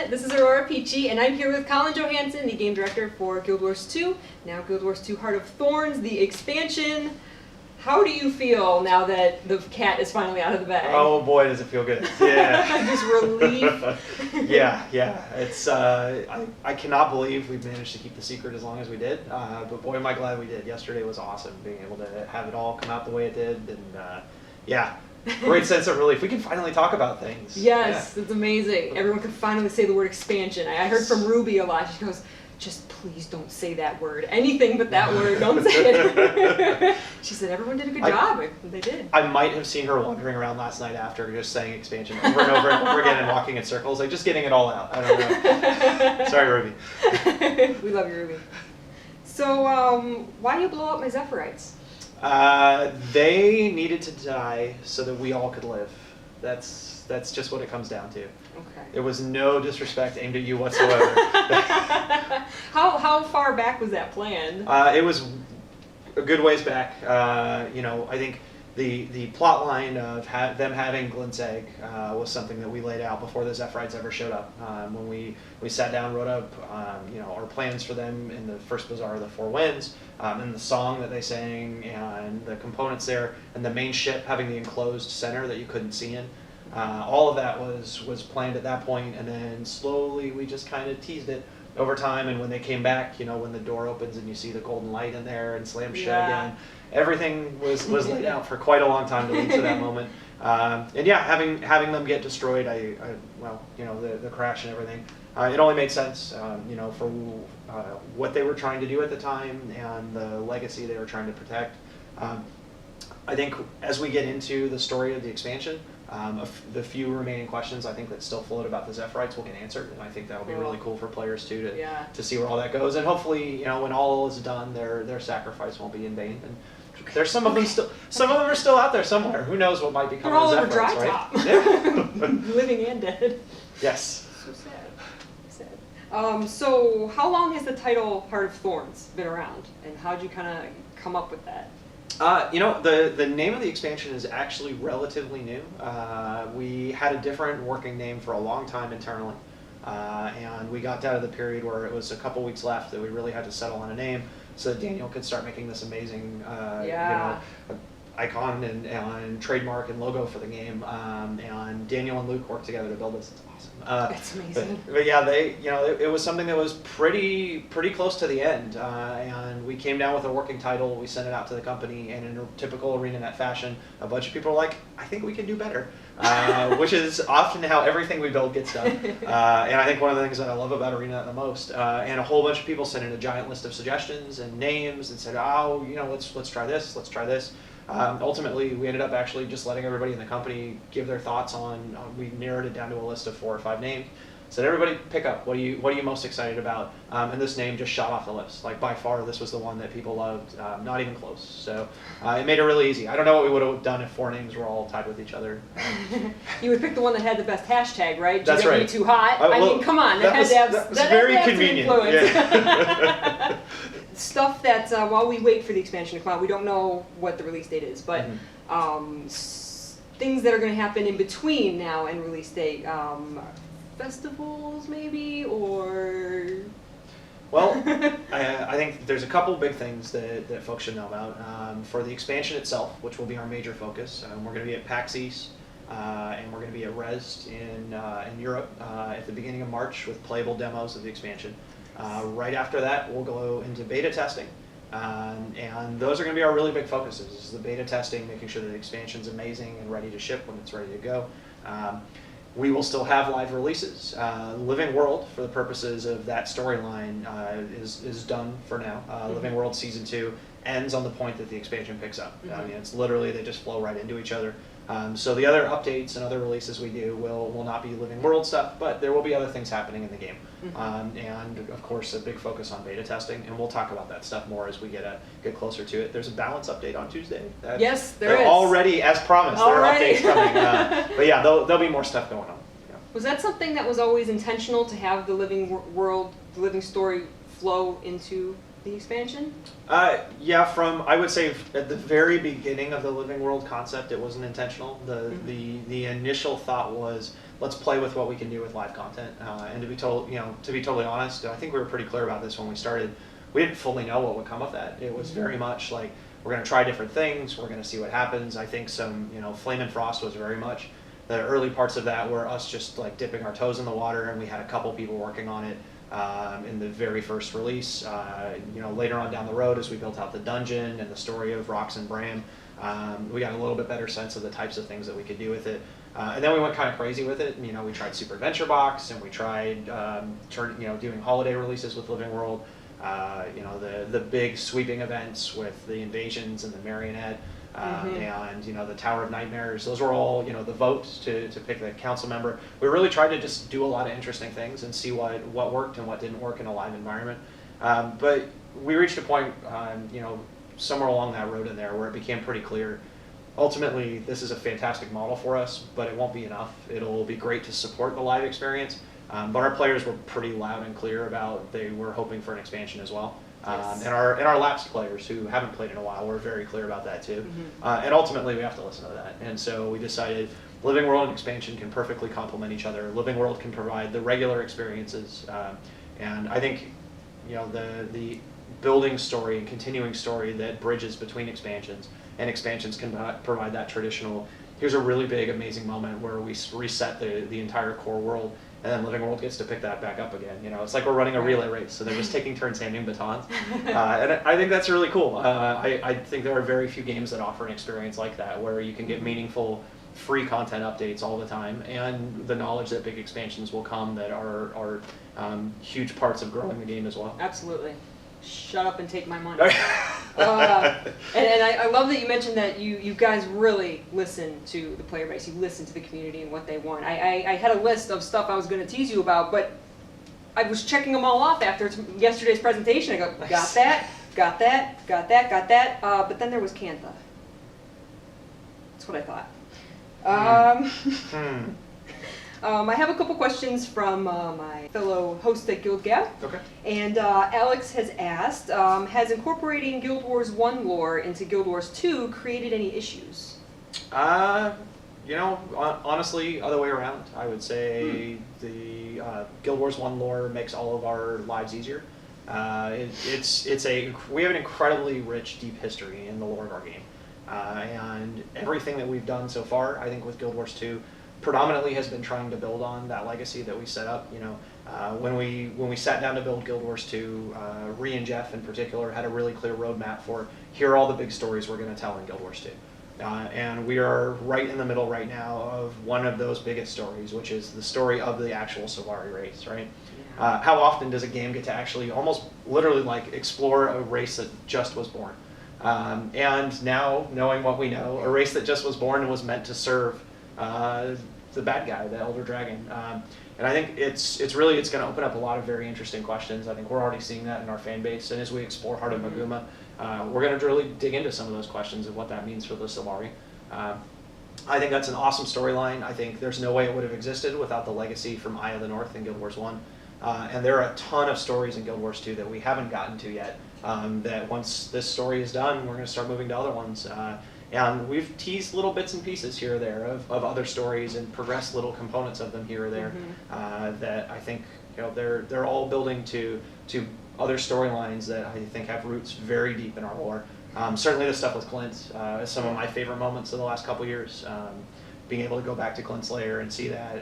ArenaNet. This is Aurora Peachy, and I'm here with Colin Johanson, the game director for Guild Wars 2. Now Guild Wars 2 Heart of Thorns, the expansion. How do you feel now that the cat is finally out of the bag? Oh boy, does it feel good. Yeah. Just relief. yeah. It's I cannot believe we've managed to keep the secret as long as we did. But boy, am I glad we did. Yesterday was awesome, being able to have it all come out the way it did, and yeah. Great sense of relief. We can finally talk about things. Yes, yeah. It's amazing. Everyone can finally say the word expansion. I heard from Ruby a lot. She goes, just please don't say that word. Anything but that word, don't say it. She said everyone did a good job. They did. I might have seen her wandering around last night after just saying expansion over and over and over again and walking in circles, like just getting it all out. I don't know. Sorry, Ruby. We love you, Ruby. So why do you blow up my Zephyrites? They needed to die so that we all could live. That's just what it comes down to. Okay. There was no disrespect aimed at you whatsoever. How far back was that planned? It was a good ways back. I think the plot line of them having Glint's egg was something that we laid out before the Zephyrites ever showed up. When we sat down, wrote up our plans for them in the first Bazaar of the Four Winds, and the song that they sang, and the components there, and the main ship having the enclosed center that you couldn't see in. All of that was planned at that point, and then slowly we just kind of teased it over time. And when they came back, when the door opens and you see the golden light in there and slams shut again, everything was laid out for quite a long time to lead to that moment. And yeah, having them get destroyed, the crash and everything, it only made sense, for what they were trying to do at the time and the legacy they were trying to protect. I think as we get into the story of the expansion, the few remaining questions I think that still float about the Zephyrites will get answered, and I think that'll be really cool for players too to see where all that goes. And hopefully, when all is done, their sacrifice won't be in vain. And there's some of them are still out there somewhere. Who knows what might become of the Zephyrites, right? Top. Yeah. Living and dead. Yes. So sad. So how long has the title Heart of Thorns been around, and how did you kind of come up with that? The name of the expansion is actually relatively new. We had a different working name for a long time internally, and we got down to the period where it was a couple weeks left that we really had to settle on a name so that Daniel could start making this amazing icon and trademark and logo for the game. And Daniel and Luke worked together to build this. It's awesome. It's amazing. But yeah, it was something that was pretty close to the end, and we came down with a working title. We sent it out to the company, and in a typical ArenaNet fashion, a bunch of people were like, "I think we can do better," which is often how everything we build gets done. And I think one of the things that I love about ArenaNet the most, and a whole bunch of people sent in a giant list of suggestions and names and said, "Oh, let's try this, let's try this." Ultimately, we ended up actually just letting everybody in the company give their thoughts on. We narrowed it down to a list of 4 or 5 names. Said, everybody pick up. What are you most excited about? And this name just shot off the list. Like by far, this was the one that people loved. Not even close. So it made it really easy. I don't know what we would have done if 4 names were all tied with each other. You would pick the one that had the best hashtag, right? That's right. Too hot. I mean, come on. That was very convenient. Yeah. Stuff that while we wait for the expansion to come out, we don't know what the release date is, but things that are going to happen in between now and release date. Festivals, maybe, or... Well, I think there's a couple big things that folks should know about. For the expansion itself, which will be our major focus, we're going to be at PAX East, and we're going to be at Rezzed in Europe at the beginning of March with playable demos of the expansion. Right after that, we'll go into beta testing, and those are going to be our really big focuses. This is the beta testing, making sure that the expansion's amazing and ready to ship when it's ready to go. We will still have live releases. Living World, for the purposes of that storyline, is done for now. Living World Season 2 ends on the point that the expansion picks up. I mean, it's literally, they just flow right into each other. So the other updates and other releases we do will not be Living World stuff, but there will be other things happening in the game. And of course, a big focus on beta testing, and we'll talk about that stuff more as we get closer to it. There's a balance update on Tuesday. Yes, there is. Already, as promised, there are updates coming. But yeah, there'll be more stuff going on. Yeah. Was that something that was always intentional, to have the Living World, the Living Story flow into the expansion? Yeah, I would say at the very beginning of the Living World concept, it wasn't intentional. The initial thought was, let's play with what we can do with live content. And to be totally honest, I think we were pretty clear about this when we started. We didn't fully know what would come of that. It was very much like, we're going to try different things. We're going to see what happens. I think Flame and Frost was very much, the early parts of that were us just like dipping our toes in the water, and we had a couple people working on it in the very first release. Later on down the road, as we built out the dungeon and the story of Rox and Bram, we got a little bit better sense of the types of things that we could do with it. And then we went kind of crazy with it. We tried Super Adventure Box, and we tried doing holiday releases with Living World. The big sweeping events with the invasions and the marionette, and the Tower of Nightmares. Those were all the votes to pick the council member. We really tried to just do a lot of interesting things and see what worked and what didn't work in a live environment. But we reached a point, somewhere along that road in there where it became pretty clear. Ultimately, this is a fantastic model for us, but it won't be enough. It'll be great to support the live experience. But our players were pretty loud and clear about they were hoping for an expansion as well. Yes. And our lapsed players who haven't played in a while were very clear about that too. And ultimately we have to listen to that. And so we decided Living World and expansion can perfectly complement each other. Living World can provide the regular experiences. And I think the building story and continuing story that bridges between expansions, and expansions can provide that traditional, here's a really big, amazing moment where we reset the entire core world, and then Living World gets to pick that back up again. It's like we're running a relay race, so they're just taking turns handing batons. And I think that's really cool. I think there are very few games that offer an experience like that, where you can get meaningful, free content updates all the time, and the knowledge that big expansions will come that are huge parts of growing the game as well. Absolutely. Shut up and take my money. And I love that you mentioned that you guys really listen to the player base. You listen to the community and what they want. I had a list of stuff I was going to tease you about, but I was checking them all off after yesterday's presentation. I go, got that, got that, got that, got that. But then there was Cantha. That's what I thought. I have a couple questions from my fellow host at Guild Gab. Okay. And Alex has asked, has incorporating Guild Wars 1 lore into Guild Wars 2 created any issues? Honestly, other way around. I would say the Guild Wars 1 lore makes all of our lives easier. We have an incredibly rich, deep history in the lore of our game. And everything that we've done so far, I think with Guild Wars 2, predominantly has been trying to build on that legacy that we set up. When we sat down to build Guild Wars 2, Ree and Jeff in particular had a really clear roadmap for, here are all the big stories we're going to tell in Guild Wars 2. And we are right in the middle right now of one of those biggest stories, which is the story of the actual Solari race, right? Yeah. How often does a game get to actually almost literally like explore a race that just was born? And now, knowing what we know, a race that just was born and was meant to serve the bad guy, the Elder Dragon. And I think it's going to open up a lot of very interesting questions. I think we're already seeing that in our fan base. And as we explore Heart of Maguma, we're going to really dig into some of those questions of what that means for the Solari. I think that's an awesome storyline. I think there's no way it would have existed without the legacy from Eye of the North in Guild Wars 1. And there are a ton of stories in Guild Wars 2 that we haven't gotten to yet, that once this story is done, we're going to start moving to other ones. And we've teased little bits and pieces here or there of other stories and progressed little components of them here or there, that I think they're all building to other storylines that I think have roots very deep in our lore. Certainly the stuff with Clint is some of my favorite moments of the last couple years. Being able to go back to Clint's Lair and see that,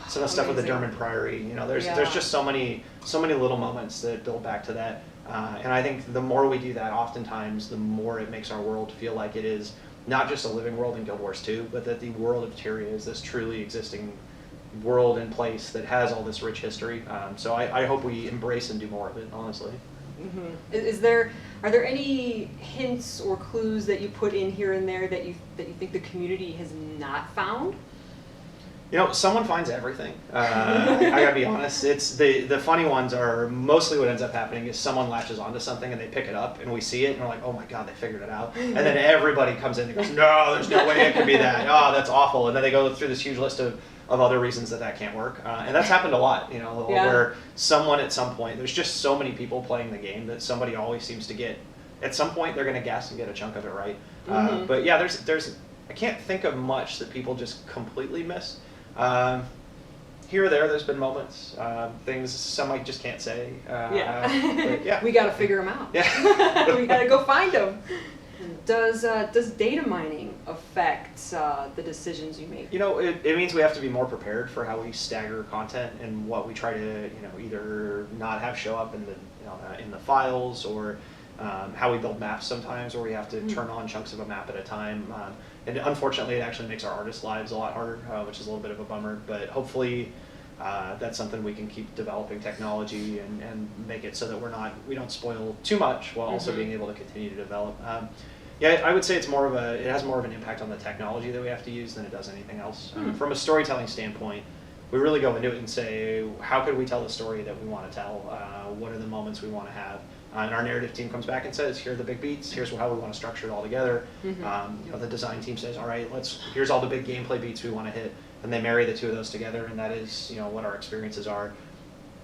some of the stuff with the Dermot Priory. There's just so many little moments that build back to that. And I think the more we do that, oftentimes, the more it makes our world feel like it is not just a living world in Guild Wars 2, but that the world of Tyria is this truly existing world and place that has all this rich history. So I hope we embrace and do more of it, honestly. Are there any hints or clues that you put in here and there that you think the community has not found? Someone finds everything. I gotta be honest. It's the funny ones are mostly what ends up happening is someone latches onto something and they pick it up and we see it and we're like, oh my god, they figured it out. And then everybody comes in and goes, no, there's no way it could be that. Oh, that's awful. And then they go through this huge list of of other reasons that can't work. And that's happened a lot, you know, where someone at some point, there's just so many people playing the game that somebody always seems to get, at some point they're going to guess and get a chunk of it right. But yeah, there's I can't think of much that people just completely miss. Here or there's been moments, things some I just can't say. But yeah. We got to figure them out. Yeah. We got to go find them. Does data mining affect the decisions you make? You know, it means we have to be more prepared for how we stagger content and what we try to, you know, either not have show up in the, you know, in the files, or how we build maps sometimes, where we have to turn on chunks of a map at a time. And unfortunately, it actually makes our artists' lives a lot harder, which is a little bit of a bummer. But hopefully, that's something we can keep developing technology and make it so that we don't spoil too much while also being able to continue to develop. Yeah, I would say it has more of an impact on the technology that we have to use than it does anything else. From a storytelling standpoint, we really go into it and say, how could we tell the story that we want to tell? What are the moments we want to have? And our narrative team comes back and says, here are the big beats, here's how we want to structure it all together. You know, the design team says, all right, here's all the big gameplay beats we want to hit, and they marry the two of those together, and that is, you know, what our experiences are.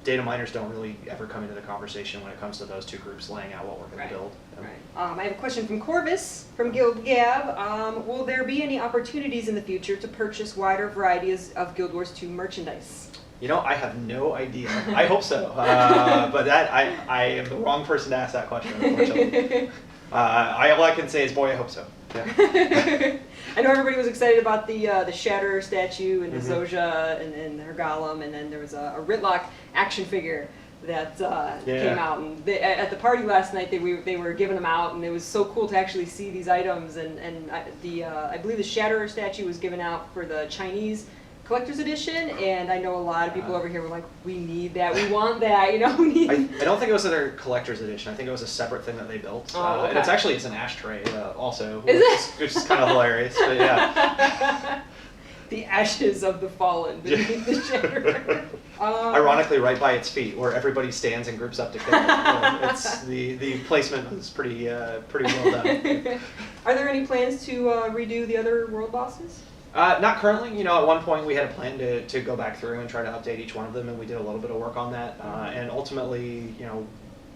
Data miners don't really ever come into the conversation when it comes to those two groups laying out what we're going to build. Right. I have a question from Corvus from Guild Gab. Will there be any opportunities in the future to purchase wider varieties of Guild Wars 2 merchandise? You know, I have no idea. I hope so, but that I am the wrong person to ask that question, unfortunately. All I can say is, boy, I hope so. Yeah. I know everybody was excited about the Shatterer statue and the Zozha and her golem, and then there was a Ritlock action figure that came out. And at the party last night, they were giving them out, and it was so cool to actually see these items. And I believe the Shatterer statue was given out for the Chinese collector's edition, and I know a lot of people over here were like, we need that, we want that, you know. I don't think it was their collector's edition. I think it was a separate thing that they built. And it's an ashtray also, which is kind of hilarious. But yeah. The ashes of the fallen beneath the Shatterer. Ironically, right by its feet, where everybody stands and groups up to kill it. It's the placement was pretty well done. Are there any plans to redo the other world bosses? Not currently. You know, at one point we had a plan to go back through and try to update each one of them, and we did a little bit of work on that. And ultimately, you know,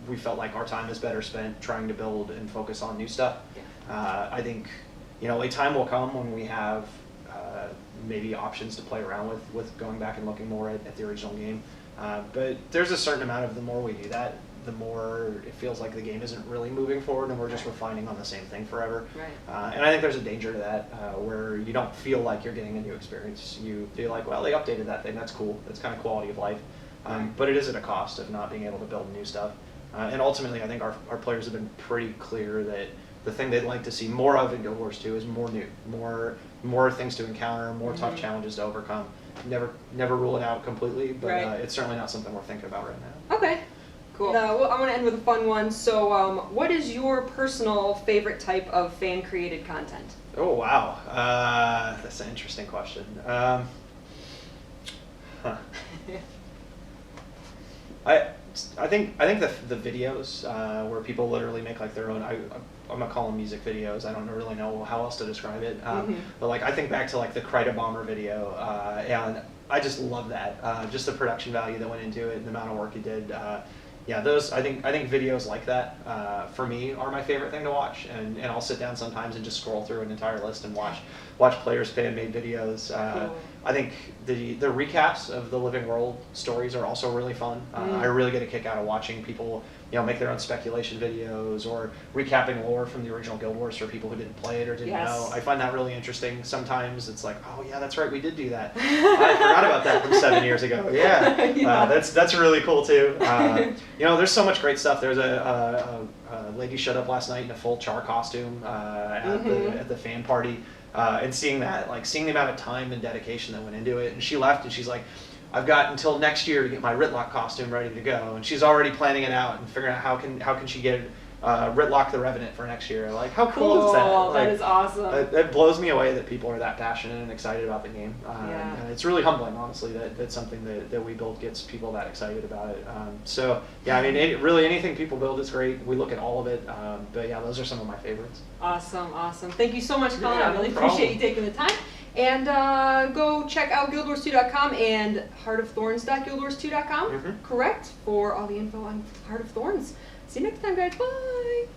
we felt like our time is better spent trying to build and focus on new stuff. I think, you know, a time will come when we have maybe options to play around with going back and looking more at the original game. But there's a certain amount of the more we do that, the more it feels like the game isn't really moving forward and we're just refining on the same thing forever. And I think there's a danger to that, where you don't feel like you're getting a new experience. You feel like, well, they updated that thing, that's cool, that's kind of quality of life. But it is at a cost of not being able to build new stuff. And ultimately, I think our players have been pretty clear that the thing they'd like to see more of in Guild Wars 2 is more new, more things to encounter, more tough challenges to overcome. Never rule it out completely, but it's certainly not something we're thinking about right now. Okay. Cool. Well, I want to end with a fun one. So, what is your personal favorite type of fan-created content? Oh wow, that's an interesting question. I think the videos where people literally make like their own. I'm gonna call them music videos. I don't really know how else to describe it. But like I think back to like the Kryta Bomber video, and I just love that. Just the production value that went into it, and the amount of work he did. Yeah, those I think videos like that for me are my favorite thing to watch, and I'll sit down sometimes and just scroll through an entire list and watch players fan-made videos. Cool. I think the recaps of the Living World stories are also really fun. I really get a kick out of watching people, you know, make their own speculation videos or recapping lore from the original Guild Wars for people who didn't play it or didn't know. I find that really interesting. Sometimes it's like, oh yeah, that's right, we did do that. I forgot about that from 7 years ago. Yeah, that's really cool too. You know, there's so much great stuff. There's a lady showed up last night in a full Char costume at the fan party. And seeing the amount of time and dedication that went into it, and she left and she's like, I've got until next year to get my Ritlock costume ready to go, and she's already planning it out and figuring out how can she get Ritlock the Revenant for next year. Like, how cool is that? Like, that is awesome. It blows me away that people are that passionate and excited about the game. And it's really humbling, honestly, that something that we build gets people that excited about it. So yeah, I mean, really anything people build is great. We look at all of it, but yeah, those are some of my favorites. Awesome. Thank you so much, Colin. Yeah, I really no problem. appreciate you taking the time. And go check out guildwars2.com and heartofthorns.guildwars2.com. Correct, for all the info on Heart of Thorns. See you next time, guys. Bye.